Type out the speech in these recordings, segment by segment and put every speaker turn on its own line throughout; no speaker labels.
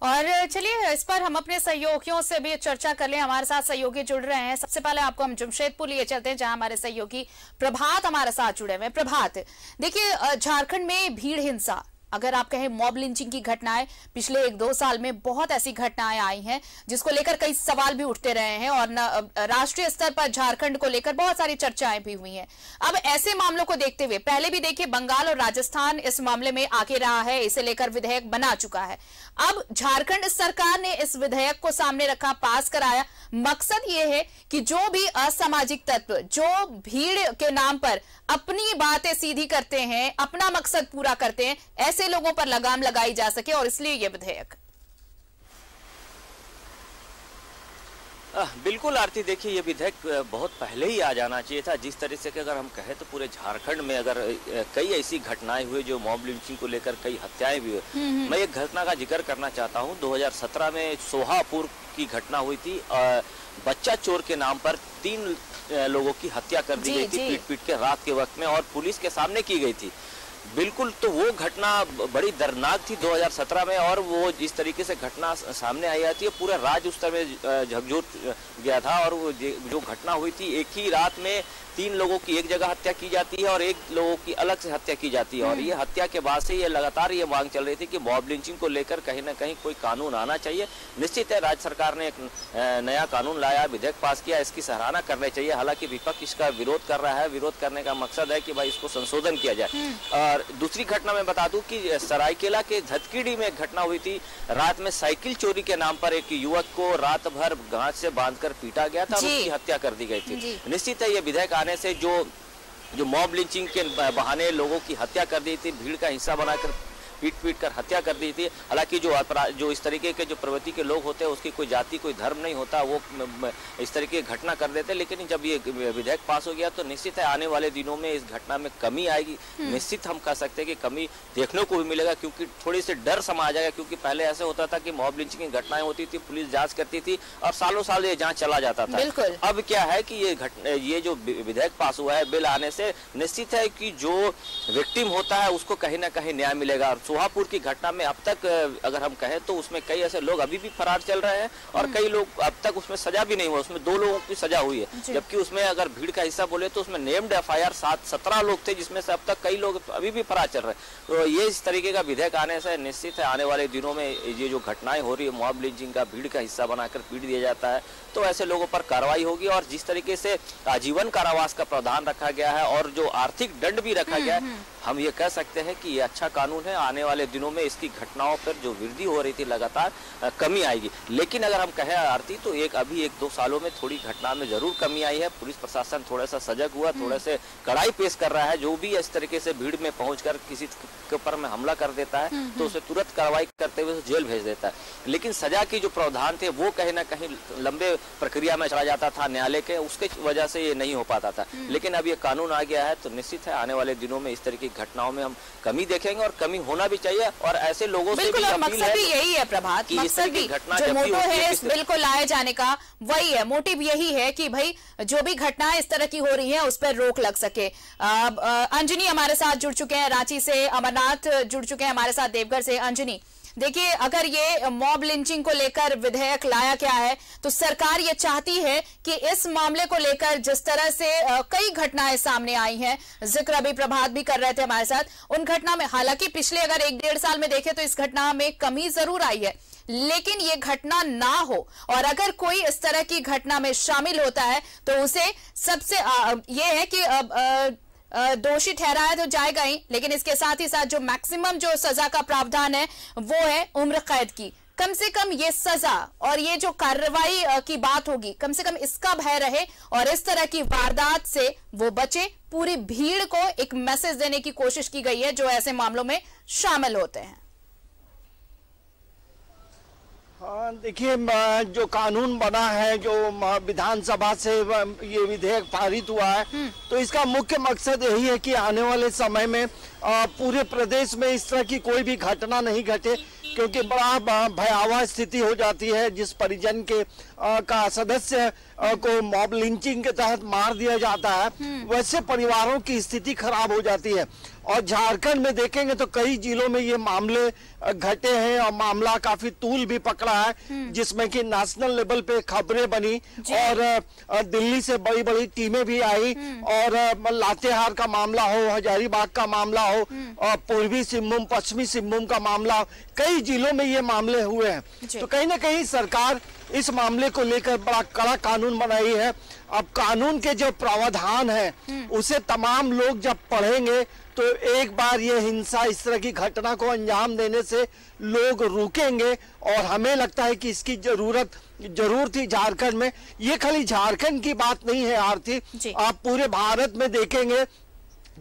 और चलिए इस पर हम अपने सहयोगियों से भी चर्चा कर लें। हमारे साथ सहयोगी जुड़ रहे हैं। सबसे पहले आपको हम जमशेदपुर लिए चलते हैं, जहां हमारे सहयोगी प्रभात हमारे साथ जुड़े हुए हैं। प्रभात, देखिए झारखंड में भीड़ हिंसा, अगर आप कहें मॉब लिंचिंग की घटनाएं पिछले 1-2 साल में बहुत ऐसी घटनाएं आई हैं जिसको लेकर कई सवाल भी उठते रहे हैं और राष्ट्रीय स्तर पर झारखंड को लेकर बहुत सारी चर्चाएं भी हुई हैं। अब ऐसे मामलों को देखते हुए, पहले भी देखिए बंगाल और राजस्थान इस मामले में आगे रहा है, इसे लेकर विधेयक बना चुका है। अब झारखंड सरकार ने इस विधेयक को सामने रखा, पास कराया। मकसद ये है कि जो भी असामाजिक तत्व जो भीड़ के नाम पर अपनी बातें सीधी करते हैं, अपना मकसद पूरा करते हैं, ऐसे लोगों पर लगाम लगाई जा सके, और इसलिए यह विधेयक।
बिल्कुल आरती, देखिए ये विधेयक बहुत पहले ही आ जाना चाहिए था। जिस तरह से कि अगर हम कहें तो पूरे झारखंड में अगर कई ऐसी घटनाएं हुई जो मॉब लिंचिंग को लेकर कई हत्याएं भी हुई। मैं एक घटना का जिक्र करना चाहता हूं। 2017 में सोहापुर की घटना हुई थी। बच्चा चोर के नाम पर 3 लोगों की हत्या कर दी गई थी पीट पीट के रात के वक्त में, और पुलिस के सामने की गई थी। बिल्कुल, तो वो घटना बड़ी दर्दनाक थी 2017 में, और वो जिस तरीके से घटना सामने आई आती है, पूरा राज्य उस समय झकझोर गया था। और वो जो घटना हुई थी, एक ही रात में 3 लोगों की एक जगह हत्या की जाती है और 1 लोगों की अलग से हत्या की जाती है। और ये हत्या के बाद से ये लगातार ये मांग चल रही थी कि मॉब लिंचिंग को लेकर कहीं ना कहीं कोई कानून आना चाहिए। निश्चित है राज्य सरकार ने एक नया कानून लाया, विधेयक पास किया, इसकी सराहना करनी चाहिए। हालांकि विपक्ष इसका विरोध कर रहा है। विरोध करने का मकसद है कि भाई इसको संशोधन किया जाए। और दूसरी घटना मैं बता दूं कि सरायकेला के धतकीडी में एक घटना हुई थी। रात में साइकिल चोरी के नाम पर एक युवक को रात भर गांठ से बांधकर पीटा गया था और उसकी हत्या कर दी गई थी। निश्चित है ये विधेयक आने से जो मॉब लिंचिंग के बहाने लोगों की हत्या कर दी थी, भीड़ का हिस्सा बनाकर पीट पीट कर हत्या कर दी थी। हालांकि जो इस तरीके के जो प्रवृत्ति के लोग होते हैं उसकी कोई जाति कोई धर्म नहीं होता, वो इस तरीके की घटना कर देते हैं। लेकिन जब ये विधेयक पास हो गया तो निश्चित है आने वाले दिनों में इस घटना में कमी आएगी। निश्चित हम कह सकते हैं कि कमी देखने को भी मिलेगा, क्योंकि थोड़ी सी डर समा जाएगा। क्योंकि पहले ऐसे होता था कि मॉब लिंचिंग की घटनाएं होती थी, पुलिस जांच करती थी और सालों साल ये जांच चला जाता था। अब क्या है कि ये जो विधेयक पास हुआ है, बिल आने से निश्चित है कि जो विक्टिम होता है उसको कहीं ना कहीं न्याय मिलेगा। सोहापुर की घटना में अब तक अगर हम कहें तो उसमें कई ऐसे लोग अभी भी फरार चल रहे हैं और कई लोग अब तक उसमें सजा भी नहीं हुआ। उसमें 2 लोगों की सजा हुई है, जबकि उसमें अगर भीड़ का हिस्सा बोले तो उसमें नेम्ड FIR 17 लोग थे, जिसमें से अब तक कई लोग अभी भी फरार चल रहे हैं। तो ये इस तरीके का विधेयक आने से निश्चित है आने वाले दिनों में ये जो घटनाएं हो रही है, मॉब लिंचिंग का भीड़ का हिस्सा बनाकर पीट दिया जाता है, तो ऐसे लोगों पर कार्रवाई होगी। और जिस तरीके से आजीवन कारावास का प्रावधान रखा गया है और जो आर्थिक दंड भी रखा गया है, हम ये कह सकते हैं कि ये अच्छा कानून है। आने वाले दिनों में इसकी घटनाओं पर जो वृद्धि हो रही थी लगातार कमी आएगी। लेकिन अगर हम कहें आरती तो अभी 1-2 सालों में थोड़ी घटना में जरूर कमी आई है। पुलिस प्रशासन थोड़ा सा सजग हुआ, थोड़ा से कड़ाई पेश कर रहा है। जो भी इस तरीके से भीड़ में पहुंचकर किसी के ऊपर में हमला कर देता है तो उसे तुरंत कार्रवाई करते हुए जेल भेज देता है। लेकिन सजा की जो प्रावधान थे वो कहीं ना कहीं लंबे प्रक्रिया में चला जाता था न्यायालय के, उसके वजह से ये नहीं हो पाता था। लेकिन अब ये कानून आ गया है तो निश्चित है आने वाले दिनों में इस तरह की घटनाओं में हम कमी देखेंगे और कमी होना भी चाहिए। और ऐसे लोगों से भी
मकसद भी यही है प्रभात, मकसद भी जो मोटो है इस बिल को लाए जाने का वही है, मोटिव यही है कि भाई जो भी घटनाएं इस तरह की हो रही हैं उस पर रोक लग सके। अंजनी हमारे साथ जुड़ चुके हैं रांची से, अमरनाथ जुड़ चुके हैं हमारे साथ देवघर से। अंजनी, देखिए अगर ये मॉब लिंचिंग को लेकर विधेयक लाया क्या है तो सरकार ये चाहती है कि इस मामले को लेकर जिस तरह से कई घटनाएं सामने आई हैं, जिक्र अभी प्रभात भी कर रहे थे हमारे साथ, उन घटना में हालांकि पिछले अगर 1-1.5 साल में देखें तो इस घटना में कमी जरूर आई है, लेकिन ये घटना ना हो और अगर कोई इस तरह की घटना में शामिल होता है तो उसे सबसे ये है कि दोषी ठहराया तो जाएगा ही, लेकिन इसके साथ ही साथ जो मैक्सिमम जो सजा का प्रावधान है वो है उम्र कैद की। कम से कम ये सजा और ये जो कार्रवाई की बात होगी, कम से कम इसका भय रहे और इस तरह की वारदात से वो बचे। पूरी भीड़ को एक मैसेज देने की कोशिश की गई है जो ऐसे मामलों में शामिल होते हैं।
हाँ, देखिए जो कानून बना है, जो विधानसभा से ये विधेयक पारित हुआ है, तो इसका मुख्य मकसद यही है कि आने वाले समय में पूरे प्रदेश में इस तरह की कोई भी घटना नहीं घटे, क्योंकि बड़ा भयावह स्थिति हो जाती है। जिस परिजन के का सदस्य को मॉब लिंचिंग के तहत मार दिया जाता है, वैसे परिवारों की स्थिति खराब हो जाती है। और झारखंड में देखेंगे तो कई जिलों में ये मामले घटे हैं और मामला काफी तूल भी पकड़ा है, जिसमें कि नेशनल लेवल पे खबरें बनी और दिल्ली से बड़ी बड़ी टीमें भी आई और लातेहार का मामला हो, हजारीबाग का मामला हो और पूर्वी सिंहभूम, पश्चिमी सिंहभूम का मामला हो, कई जिलों में ये मामले हुए हैं। तो कहीं ना कहीं सरकार इस मामले को लेकर बड़ा कड़ा कानून बनाई है। अब कानून के जो प्रावधान है उसे तमाम लोग जब पढ़ेंगे तो एक बार ये हिंसा, इस तरह की घटना को अंजाम देने से लोग रुकेंगे और हमें लगता है कि इसकी जरूर थी झारखंड में। ये खाली झारखंड की बात नहीं है आरती, आप पूरे भारत में देखेंगे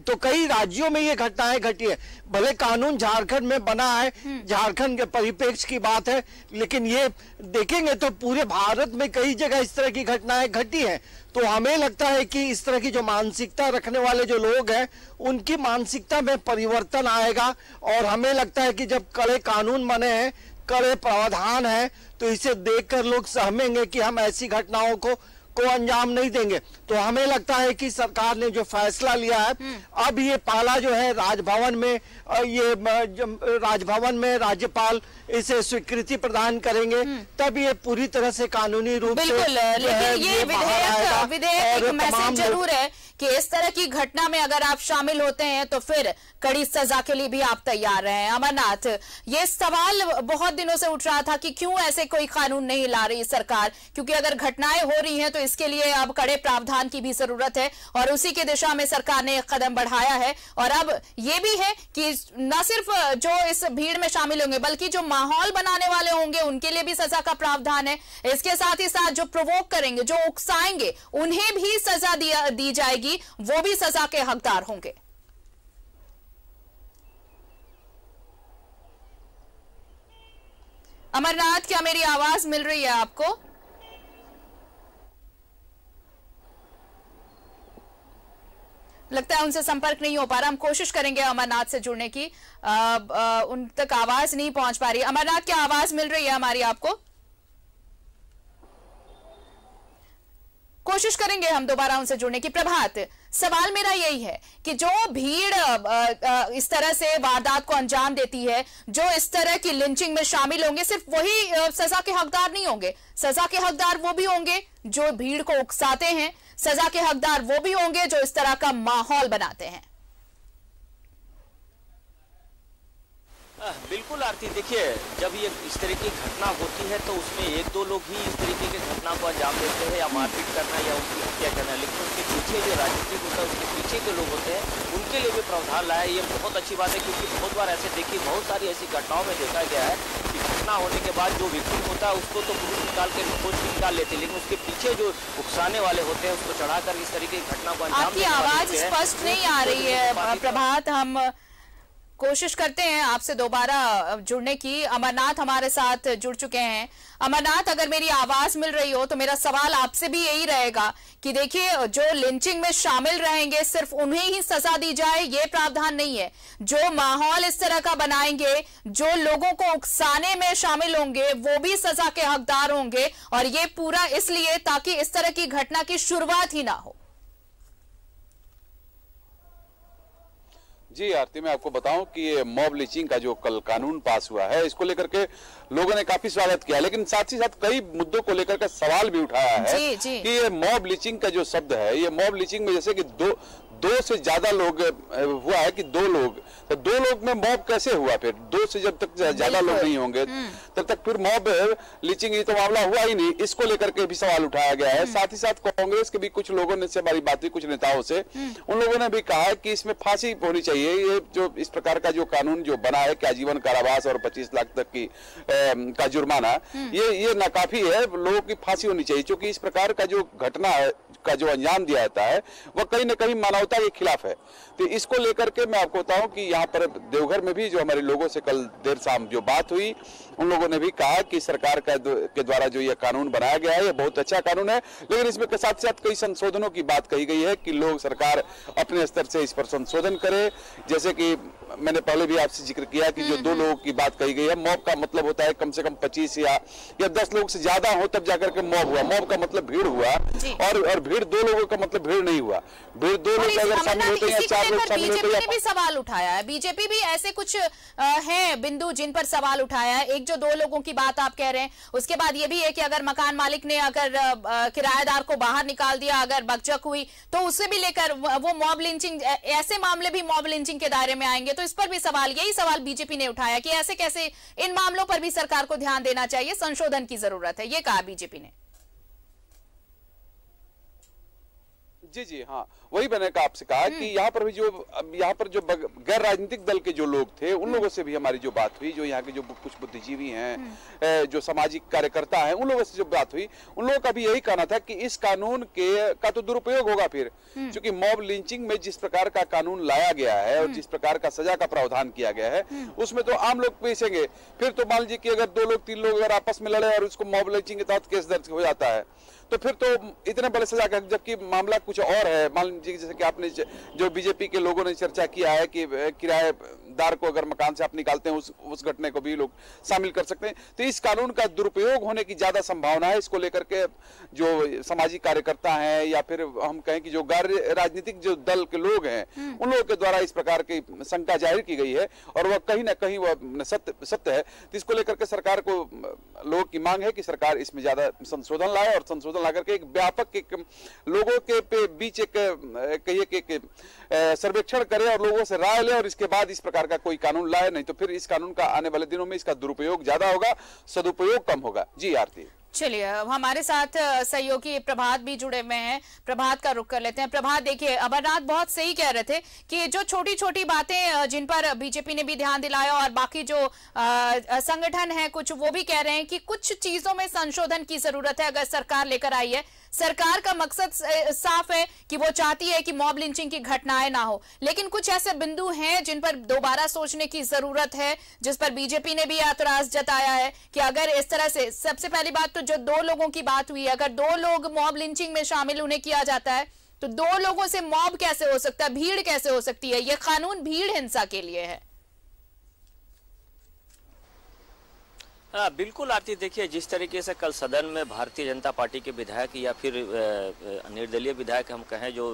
तो कई राज्यों में ये घटनाएं घटी है। भले कानून झारखंड में बना है, झारखंड के परिप्रेक्ष्य की बात है, लेकिन ये देखेंगे तो पूरे भारत में कई जगह इस तरह की घटनाएं घटी हैं। तो हमें लगता है कि इस तरह की जो मानसिकता रखने वाले जो लोग हैं उनकी मानसिकता में परिवर्तन आएगा और हमें लगता है कि जब कड़े कानून बने हैं, कड़े प्रावधान है, तो इसे देखकर लोग सहमेंगे कि हम ऐसी घटनाओं को अंजाम नहीं देंगे। तो हमें लगता है कि सरकार ने जो फैसला लिया है, अब ये पाला जो है राजभवन में राज्यपाल इसे स्वीकृति प्रदान करेंगे, तब ये पूरी तरह से कानूनी रूप से
लेकिन ये विधेयक एक मैसेज जरूर है कि इस तरह की घटना में अगर आप शामिल होते हैं तो फिर कड़ी सजा के लिए भी आप तैयार हैं। अमरनाथ, ये सवाल बहुत दिनों से उठ रहा था कि क्यों ऐसे कोई कानून नहीं ला रही सरकार, क्योंकि अगर घटनाएं हो रही हैं तो इसके लिए अब कड़े प्रावधान की भी जरूरत है और उसी की दिशा में सरकार ने एक कदम बढ़ाया है। और अब ये भी है कि न सिर्फ जो इस भीड़ में शामिल होंगे बल्कि जो माहौल बनाने वाले होंगे उनके लिए भी सजा का प्रावधान है। इसके साथ ही साथ जो प्रोवोक करेंगे, जो उकसाएंगे, उन्हें भी सजा दी जाएगी, वो भी सजा के हकदार होंगे। अमरनाथ, क्या मेरी आवाज मिल रही है आपको? लगता है उनसे संपर्क नहीं हो पा रहा। हम कोशिश करेंगे अमरनाथ से जुड़ने की, उन तक आवाज नहीं पहुंच पा रही। अमरनाथ, क्या आवाज मिल रही है हमारी आपको? कोशिश करेंगे हम दोबारा उनसे जुड़ने की। प्रभात, सवाल मेरा यही है कि जो भीड़ इस तरह से वारदात को अंजाम देती है, जो इस तरह की लिंचिंग में शामिल होंगे, सिर्फ वही सजा के हकदार नहीं होंगे। सजा के हकदार वो भी होंगे जो भीड़ को उकसाते हैं, सजा के हकदार वो भी होंगे जो इस तरह का माहौल बनाते हैं।
बिल्कुल आरती, देखिए जब ये इस तरह की घटना होती है तो उसमें एक दो लोग ही इस तरीके की घटना को अंजाम देते हैं, या मारपीट करना या उनकी हत्या करना, लेकिन उसके पीछे जो राजनीतिक होता है उसके पीछे जो लोग होते हैं उनके लिए भी प्रावधान लाया है। ये बहुत अच्छी बात है, क्योंकि बहुत बार ऐसे देखिए, बहुत सारी ऐसी घटनाओं में देखा गया है कि घटना होने के बाद जो विक्टिम होता है उसको तो पुलिस निकाल के खोज निकाल लेते, लेकिन उसके पीछे जो उकसाने वाले होते हैं उसको चढ़ाकर इस तरीके की घटना को अंजाम।
आपकी आवाज स्पष्ट नहीं आ रही है प्रभात, हम कोशिश करते हैं आपसे दोबारा जुड़ने की। अमरनाथ हमारे साथ जुड़ चुके हैं। अमरनाथ, अगर मेरी आवाज मिल रही हो तो मेरा सवाल आपसे भी यही रहेगा कि देखिए, जो लिंचिंग में शामिल रहेंगे सिर्फ उन्हें ही सजा दी जाए, ये प्रावधान नहीं है। जो माहौल इस तरह का बनाएंगे, जो लोगों को उकसाने में शामिल होंगे, वो भी सजा के हकदार होंगे, और ये पूरा इसलिए ताकि इस तरह की घटना की शुरुआत ही ना हो।
जी आरती, मैं आपको बताऊं कि ये मॉब लिंचिंग का जो कल कानून पास हुआ है, इसको लेकर के लोगों ने काफी स्वागत किया, लेकिन साथ ही साथ कई मुद्दों को लेकर के सवाल भी उठाया है कि ये मॉब लिंचिंग का जो शब्द है, ये मॉब लिंचिंग में जैसे कि दो से ज्यादा लोग हुआ है कि दो लोग, तो दो लोग में मॉब कैसे हुआ? फिर दो से जब तक ज्यादा लोग नहीं होंगे तब तक फिर मॉब लिंचिंग ये तो मामला हुआ ही नहीं। इसको लेकर के भी सवाल उठाया गया है। साथ ही साथ कांग्रेस के भी कुछ लोगों ने से हमारी बात हुई कुछ नेताओं से, उन लोगों ने भी कहा है कि इसमें फांसी होनी चाहिए। ये जो इस प्रकार का जो कानून जो बना है कि आजीवन कारावास और 25 लाख तक की का जुर्माना, ये नाकाफी है, लोगों की फांसी होनी चाहिए, क्योंकि इस प्रकार का जो घटना का जो अंजाम दिया जाता है वह कहीं न कहीं मानवता के खिलाफ है। तो इसको लेकर के मैं आपको बताऊं कि यहाँ पर देवघर में भी जो हमारे लोगों से कल देर शाम जो बात हुई, उन लोगों ने भी कहा कि सरकार के द्वारा जो ये कानून बनाया गया है ये बहुत अच्छा कानून है, लेकिन इसमें के साथ साथ कई संशोधनों की बात कही गई है कि लोग सरकार अपने स्तर से इस पर संशोधन करे। जैसे कि मैंने पहले भी आपसे जिक्र किया कि जो दो लोगों की बात कही गई है, मॉब का मतलब होता है कम से कम 25 या 10 लोग से ज्यादा हो तब जाकर के मॉब हुआ। मॉब का मतलब भीड़ हुआ, और भीड़ दो लोगों का मतलब भीड़ नहीं हुआ। भीड़ दो लोग अगर शामिल होते हैं, 4 लोग शामिल होते हैं।
बीजेपी ने भी सवाल उठाया है, बीजेपी भी ऐसे कुछ हैं बिंदु जिन पर सवाल उठाया है। एक जो 2 लोगों की बात आप कह रहे हैं, उसके बाद ये भी है कि अगर मकान मालिक ने अगर किराएदार को बाहर निकाल दिया, अगर बकझक हुई, तो उससे भी लेकर वो मॉब लिंचिंग, ऐसे मामले भी मॉब लिंचिंग के दायरे में आएंगे। तो इस पर भी सवाल, यही सवाल बीजेपी ने उठाया कि ऐसे कैसे, इन मामलों पर भी सरकार को ध्यान देना चाहिए, संशोधन की जरूरत है, ये कहा बीजेपी ने।
जी जी हाँ, वही मैंने आपसे कहा कि यहाँ पर जो गैर राजनीतिक दल के जो लोग थे, उन लोगों से भी हमारी जो बात हुई, जो यहाँ के जो कुछ बुद्धिजीवी हैं, जो सामाजिक कार्यकर्ता हैं, उन लोगों से जो बात हुई, उन लोगों का भी यही कहना था कि इस कानून का तो दुरुपयोग होगा फिर, क्योंकि मॉब लिंचिंग में जिस प्रकार का कानून लाया गया है और जिस प्रकार का सजा का प्रावधान किया गया है, उसमें तो आम लोग पेशेंगे। फिर तो मान लीजिए कि अगर 2 लोग 3 लोग अगर आपस में लड़े और उसको मॉब लिंचिंग के तहत केस दर्ज हो जाता है, तो फिर तो इतने बड़े सजा का, जबकि मामला कुछ और है। मान लीजिए जैसे कि आपने जो बीजेपी के लोगों ने चर्चा किया है कि किराएदार को अगर मकान से आप निकालते हैं, उस घटने को भी लोग शामिल कर सकते हैं। तो इस कानून का दुरुपयोग होने की ज्यादा संभावना है। इसको लेकर के जो सामाजिक कार्यकर्ता हैं या फिर हम कहें कि जो गैर राजनीतिक जो दल के लोग हैं, उन लोगों के द्वारा इस प्रकार की शंका जाहिर की गई है और वह कहीं ना कहीं वह सत्य है। तो इसको लेकर के सरकार को, लोगों की मांग है कि सरकार इसमें ज्यादा संशोधन लाए और संशोधन लाकर के एक व्यापक लोगों के बीच एक सर्वेक्षण करे और लोगों से राय ले और इसके बाद इस प्रकार का कोई कानून लाए। नहीं तो फिर इस कानून का आने वाले दिनों में इसका दुरुपयोग ज्यादा होगा, सदुपयोग कम होगा। जी आरती।
चलिए, हमारे साथ सहयोगी प्रभात भी जुड़े हुए हैं, प्रभात का रुख कर लेते हैं। प्रभात, देखिए अमरनाथ बहुत सही कह रहे थे कि जो छोटी छोटी बातें जिन पर बीजेपी ने भी ध्यान दिलाया और बाकी जो संगठन है कुछ, वो भी कह रहे हैं कि कुछ चीजों में संशोधन की जरूरत है। अगर सरकार लेकर आई है, सरकार का मकसद साफ है कि वो चाहती है कि मॉब लिंचिंग की घटनाएं ना हो, लेकिन कुछ ऐसे बिंदु हैं जिन पर दोबारा सोचने की जरूरत है, जिस पर बीजेपी ने भी एतराज जताया है कि अगर इस तरह से, सबसे पहली बात तो जो 2 लोगों की बात हुई, अगर 2 लोग मॉब लिंचिंग में शामिल उन्हें किया जाता है, तो 2 लोगों से मॉब कैसे हो सकता है, भीड़ कैसे हो सकती है? यह कानून भीड़ हिंसा के लिए है।
हाँ बिल्कुल आरती, देखिए जिस तरीके से कल सदन में भारतीय जनता पार्टी के विधायक या फिर निर्दलीय विधायक हम कहें जो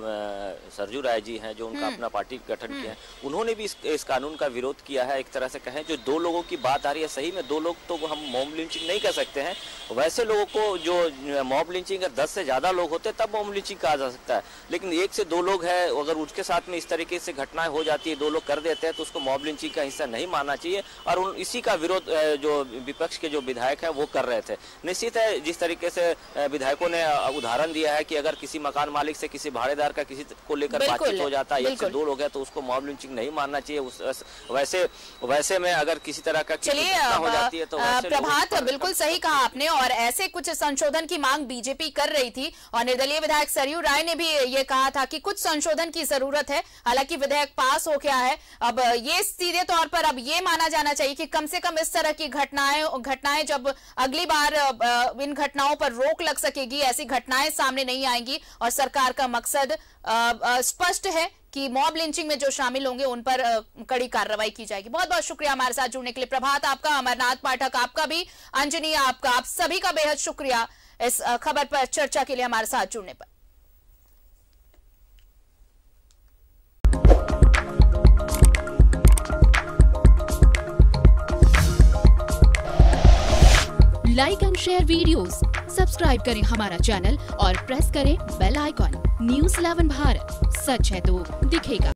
सरजू राय जी हैं, जो उनका अपना पार्टी गठन किया है, उन्होंने भी इस कानून का विरोध किया है। एक तरह से कहें जो 2 लोगों की बात आ रही है, सही में 2 लोग तो हम मॉब लिंचिंग नहीं कर सकते हैं। वैसे लोगों को जो मॉब लिंचिंग अगर 10 से ज्यादा लोग होते तब मॉब लिंचिंग कहा जा सकता है, लेकिन 1 से 2 लोग है, अगर उसके साथ में इस तरीके से घटनाएं हो जाती है, 2 लोग कर देते हैं, तो उसको मॉब लिंचिंग का हिस्सा नहीं मानना चाहिए। और इसी का विरोध जो विपक्ष के जो विधायक है वो कर रहे थे। निश्चित है, जिस तरीके से विधायकों ने उदाहरण दिया है कि अगर किसी मकान मालिक से किसी भाड़ेदार का किसी को लेकर बातचीत हो जाता है, 1 से 2 लोग हैं, तो उसको मॉब लिंचिंग नहीं मानना चाहिए। वैसे में अगर किसी तरह का घटना हो जाती है तो
प्रभात बिल्कुल सही कहा आपने, और ऐसे कुछ संशोधन की मांग बीजेपी कर रही थी और निर्दलीय विधायक सरयू राय ने भी ये कहा था कि कुछ संशोधन की जरूरत है। हालांकि विधेयक पास हो गया है, अब ये सीधे तौर पर अब ये माना जाना चाहिए कि कम से कम इस तरह की घटनाएं जब अगली बार इन घटनाओं पर रोक लग सकेगी, ऐसी घटनाएं सामने नहीं आएंगी और सरकार का मकसद स्पष्ट है कि मॉब लिंचिंग में जो शामिल होंगे उन पर कड़ी कार्रवाई की जाएगी। बहुत बहुत शुक्रिया हमारे साथ जुड़ने के लिए प्रभात आपका, अमरनाथ पाठक आपका भी, अंजनी आपका, आप सभी का बेहद शुक्रिया इस खबर पर चर्चा के लिए हमारे साथ जुड़ने पर।
Like and share videos, subscribe करें हमारा चैनल और प्रेस करें बेल आइकॉन। न्यूज़ 11 भारत, सच है तो दिखेगा।